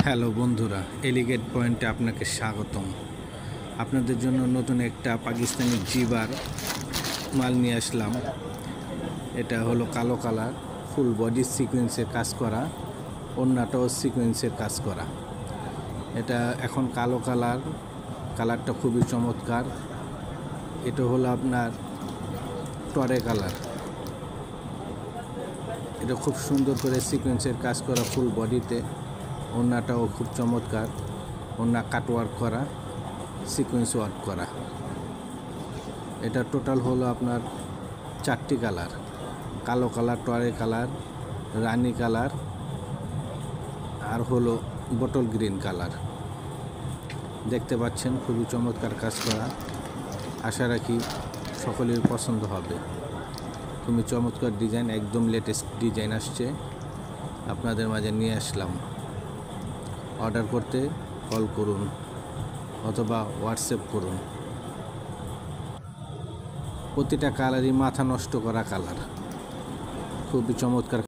Hello বন্ধুরা, এলিগেট পয়েন্টে আপনাকে স্বাগতম। আপনাদের জন্য নতুন একটা পাকিস্তানি জিবার মাল নিয়ে আসলাম। এটা হলো কালো কালার, ফুল বডি সিকোয়েন্সের কাজ করা, ওড়নাটাও সিকোয়েন্সের কাজ করা। এটা এখন কালো কালারটা খুবই চমৎকার। এটা হলো আপনার টরে কালার। এটা খুব সুন্দর করে সিকোয়েন্সের কাজ করা ফুল বডিতে। ওড়নাটাও খুব চমৎকার, ওড়না কাট ওয়ার্ক করা, সিকোয়েন্স ওয়ার্ক করা। এটা টোটাল হলো আপনার 4টি কালার: কালো কালার, টরে কালার, রানি কালার, আর হলো বটল গ্রিন কালার। দেখতে পাচ্ছেন খুবই চমৎকার কাজ করা। আশা রাখি সকলের পছন্দ হবে। খুবই চমৎকার ডিজাইন, একদম লেটেস্ট ডিজাইন আসছে, আপনাদের মাঝে নিয়ে আসলাম। অর্ডার করতে কল করুন অথবা হোয়াটসঅ্যাপ করুন। প্রতিটা কালারই মাথা নষ্ট করা কালার, খুবই চমৎকার